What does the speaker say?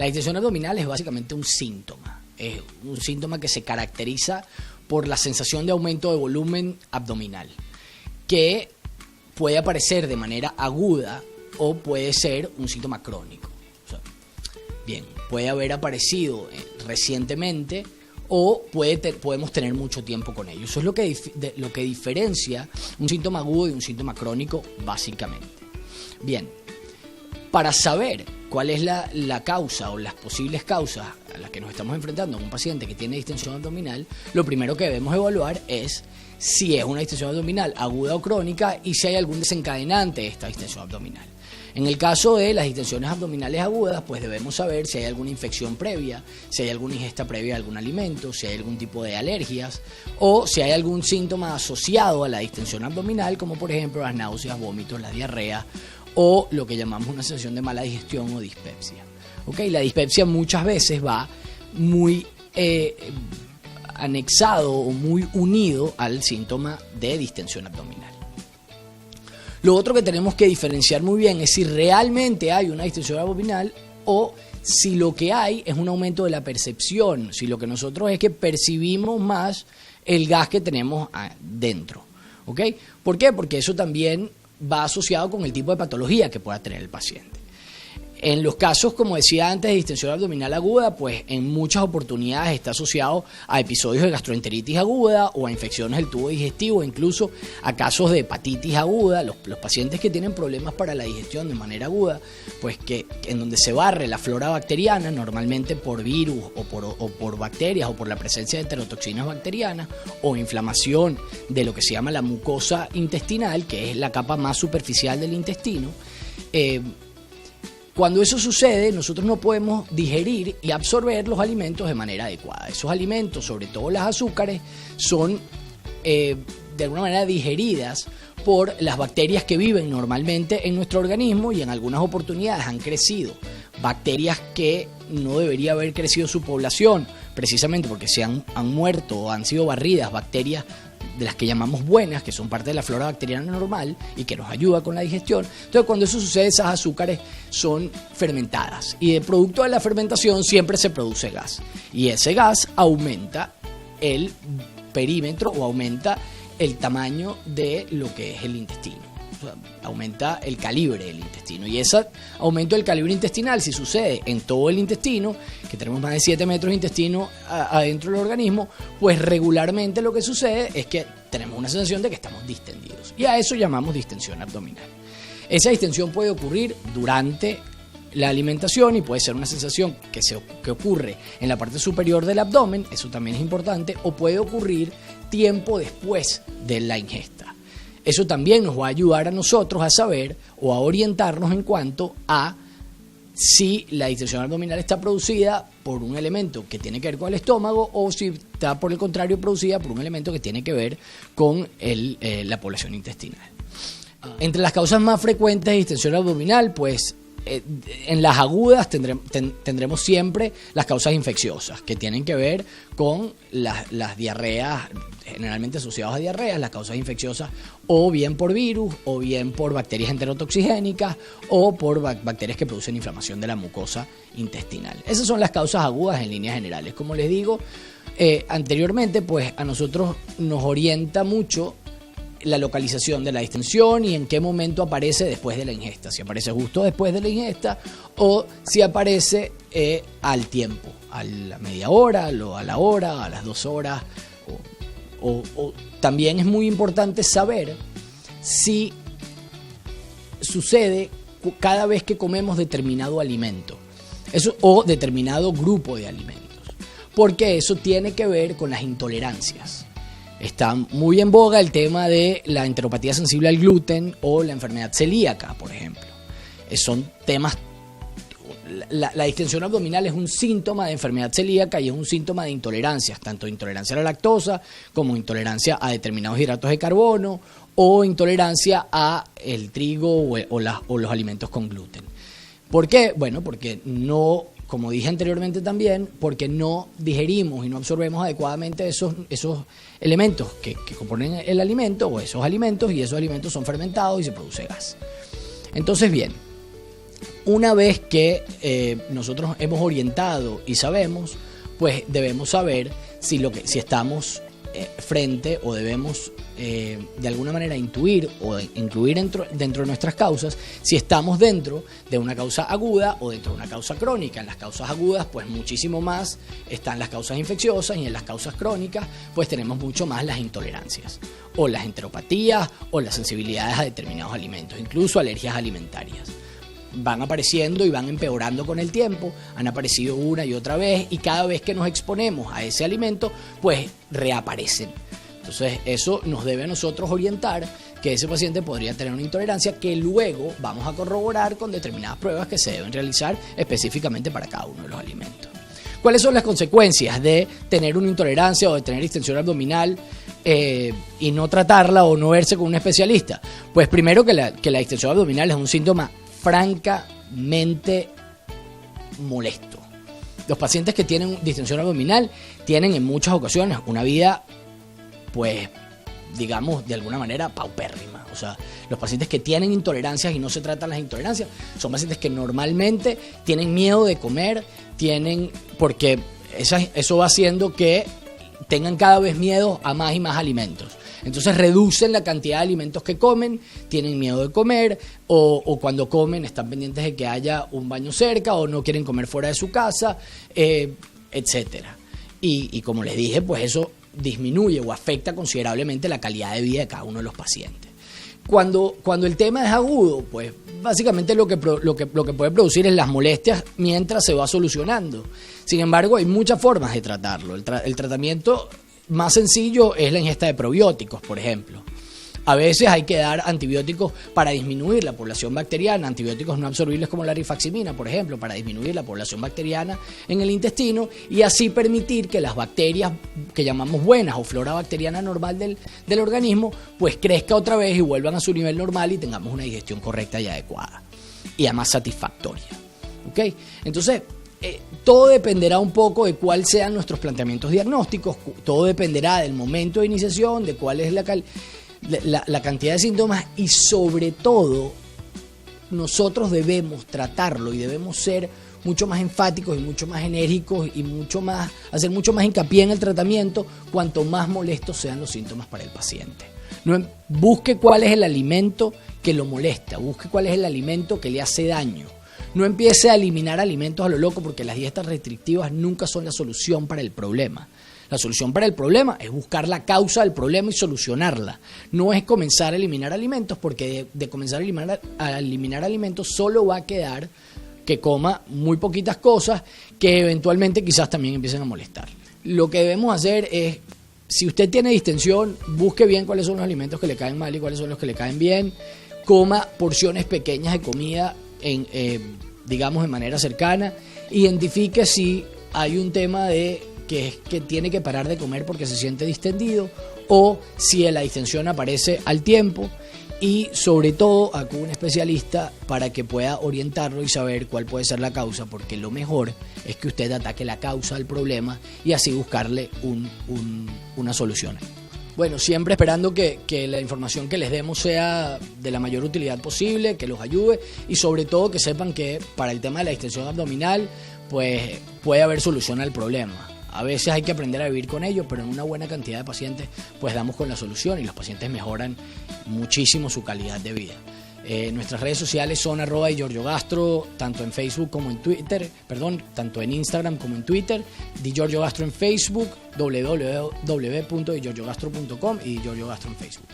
distensión abdominal es básicamente un síntoma. Es un síntoma que se caracteriza por la sensación de aumento de volumen abdominal, que puede aparecer de manera aguda o puede ser un síntoma crónico. O sea, bien, puede haber aparecido recientemente o podemos tener mucho tiempo con ello. Eso es lo que diferencia un síntoma agudo de un síntoma crónico, básicamente. Bien, para saber cuál es la causa o las posibles causas a las que nos estamos enfrentando en un paciente que tiene distensión abdominal, lo primero que debemos evaluar es si es una distensión abdominal aguda o crónica y si hay algún desencadenante de esta distensión abdominal. En el caso de las distensiones abdominales agudas, pues debemos saber si hay alguna infección previa, si hay alguna ingesta previa de algún alimento, si hay algún tipo de alergias o si hay algún síntoma asociado a la distensión abdominal, como por ejemplo las náuseas, vómitos, la diarrea o lo que llamamos una sensación de mala digestión o dispepsia. ¿Okay? La dispepsia muchas veces va muy anexado o muy unido al síntoma de distensión abdominal. Lo otro que tenemos que diferenciar muy bien es si realmente hay una distensión abdominal o si lo que hay es un aumento de la percepción, si lo que nosotros es que percibimos más el gas que tenemos dentro. ¿Ok? ¿Por qué? Porque eso también va asociado con el tipo de patología que pueda tener el paciente. En los casos, como decía antes, de distensión abdominal aguda, pues en muchas oportunidades está asociado a episodios de gastroenteritis aguda o a infecciones del tubo digestivo, incluso a casos de hepatitis aguda. Los pacientes que tienen problemas para la digestión de manera aguda, pues que en donde se barre la flora bacteriana, normalmente por virus o por bacterias o por la presencia de enterotoxinas bacterianas o inflamación de lo que se llama la mucosa intestinal, que es la capa más superficial del intestino. Cuando eso sucede, nosotros no podemos digerir y absorber los alimentos de manera adecuada. Esos alimentos, sobre todo las azúcares, son de alguna manera digeridas por las bacterias que viven normalmente en nuestro organismo y en algunas oportunidades han crecido bacterias que no debería haber crecido su población, precisamente porque se han muerto o han sido barridas bacterias de las que llamamos buenas, que son parte de la flora bacteriana normal y que nos ayuda con la digestión. Entonces, cuando eso sucede, esas azúcares son fermentadas y de producto de la fermentación siempre se produce gas y ese gas aumenta el perímetro o aumenta el tamaño de lo que es el intestino. O sea, aumenta el calibre del intestino y ese aumento del calibre intestinal, si sucede en todo el intestino, que tenemos más de 7 metros de intestino adentro del organismo, pues regularmente lo que sucede es que tenemos una sensación de que estamos distendidos y a eso llamamos distensión abdominal. Esa distensión puede ocurrir durante la alimentación y puede ser una sensación que ocurre en la parte superior del abdomen, eso también es importante, o puede ocurrir tiempo después de la ingesta. Eso también nos va a ayudar a nosotros a saber o a orientarnos en cuanto a si la distensión abdominal está producida por un elemento que tiene que ver con el estómago o si está, por el contrario, producida por un elemento que tiene que ver con la población intestinal. Entre las causas más frecuentes de distensión abdominal, pues en las agudas tendremos siempre las causas infecciosas que tienen que ver con las diarreas, generalmente asociadas a diarreas, las causas infecciosas o bien por virus o bien por bacterias enterotoxigénicas o por bacterias que producen inflamación de la mucosa intestinal. Esas son las causas agudas en líneas generales. Como les digo anteriormente, pues a nosotros nos orienta mucho la localización de la distensión y en qué momento aparece después de la ingesta, si aparece justo después de la ingesta o si aparece al tiempo, a la media hora, a la hora, a las 2 horas o también es muy importante saber si sucede cada vez que comemos determinado alimento o determinado grupo de alimentos, porque eso tiene que ver con las intolerancias. Está muy en boga el tema de la enteropatía sensible al gluten o la enfermedad celíaca, por ejemplo. Son temas. La distensión abdominal es un síntoma de enfermedad celíaca y es un síntoma de intolerancias, tanto intolerancia a la lactosa como intolerancia a determinados hidratos de carbono o intolerancia a el trigo o los alimentos con gluten. ¿Por qué? Bueno, porque no, como dije anteriormente también, porque no digerimos y no absorbemos adecuadamente esos elementos que componen el alimento o esos alimentos, y esos alimentos son fermentados y se produce gas. Entonces, bien, Una vez que nosotros hemos orientado y sabemos, pues debemos saber si estamos frente o debemos de alguna manera intuir o incluir dentro de nuestras causas si estamos dentro de una causa aguda o dentro de una causa crónica. En las causas agudas pues muchísimo más están las causas infecciosas, y en las causas crónicas pues tenemos mucho más las intolerancias o las enteropatías o las sensibilidades a determinados alimentos, incluso alergias alimentarias. Van apareciendo y van empeorando con el tiempo, han aparecido una y otra vez, y cada vez que nos exponemos a ese alimento pues reaparecen. Entonces eso nos debe a nosotros orientar que ese paciente podría tener una intolerancia, que luego vamos a corroborar con determinadas pruebas que se deben realizar específicamente para cada uno de los alimentos. ¿Cuáles son las consecuencias de tener una intolerancia o de tener distensión abdominal y no tratarla o no verse con un especialista? Pues primero que la distensión abdominal es un síntoma francamente molesto. Los pacientes que tienen distensión abdominal tienen en muchas ocasiones una vida, pues, digamos, de alguna manera paupérrima. O sea, los pacientes que tienen intolerancias y no se tratan las intolerancias son pacientes que normalmente tienen miedo de comer, porque eso va haciendo que tengan cada vez miedo a más y más alimentos. Entonces reducen la cantidad de alimentos que comen, tienen miedo de comer, o cuando comen están pendientes de que haya un baño cerca, o no quieren comer fuera de su casa, etcétera. Y como les dije, pues eso disminuye o afecta considerablemente la calidad de vida de cada uno de los pacientes. Cuando el tema es agudo, pues básicamente lo que puede producir es las molestias mientras se va solucionando. Sin embargo, hay muchas formas de tratarlo. El tratamiento más sencillo es la ingesta de probióticos, por ejemplo. A veces hay que dar antibióticos para disminuir la población bacteriana, antibióticos no absorbibles como la rifaximina, por ejemplo, para disminuir la población bacteriana en el intestino, y así permitir que las bacterias que llamamos buenas o flora bacteriana normal del organismo, pues crezca otra vez y vuelvan a su nivel normal y tengamos una digestión correcta y adecuada y además satisfactoria. ¿Ok? Entonces, todo dependerá un poco de cuáles sean nuestros planteamientos diagnósticos, todo dependerá del momento de iniciación, de cuál es la cantidad de síntomas, y sobre todo nosotros debemos tratarlo y debemos ser mucho más enfáticos y mucho más enérgicos y hacer mucho más hincapié en el tratamiento cuanto más molestos sean los síntomas para el paciente. Busque cuál es el alimento que lo molesta, busque cuál es el alimento que le hace daño. No empiece a eliminar alimentos a lo loco, porque las dietas restrictivas nunca son la solución para el problema. La solución para el problema es buscar la causa del problema y solucionarla. No es comenzar a eliminar alimentos, porque de comenzar a eliminar alimentos solo va a quedar que coma muy poquitas cosas que eventualmente quizás también empiecen a molestar. Lo que debemos hacer es, si usted tiene distensión, busque bien cuáles son los alimentos que le caen mal y cuáles son los que le caen bien. Coma porciones pequeñas de comida digamos de manera cercana. Identifique si hay un tema de que tiene que parar de comer porque se siente distendido, o si la distensión aparece al tiempo, y sobre todo acude a un especialista para que pueda orientarlo y saber cuál puede ser la causa, porque lo mejor es que usted ataque la causa del problema y así buscarle una solución. Bueno, siempre esperando que la información que les demos sea de la mayor utilidad posible, que los ayude, y sobre todo que sepan que para el tema de la distensión abdominal pues puede haber solución al problema. A veces hay que aprender a vivir con ello, pero en una buena cantidad de pacientes pues damos con la solución y los pacientes mejoran muchísimo su calidad de vida. Nuestras redes sociales son @DiGiorgioGastro, tanto en Facebook como en Twitter, tanto en Instagram como en Twitter. DiGiorgioGastro en Facebook, www.digiorgiogastro.com y DiGiorgioGastro en Facebook.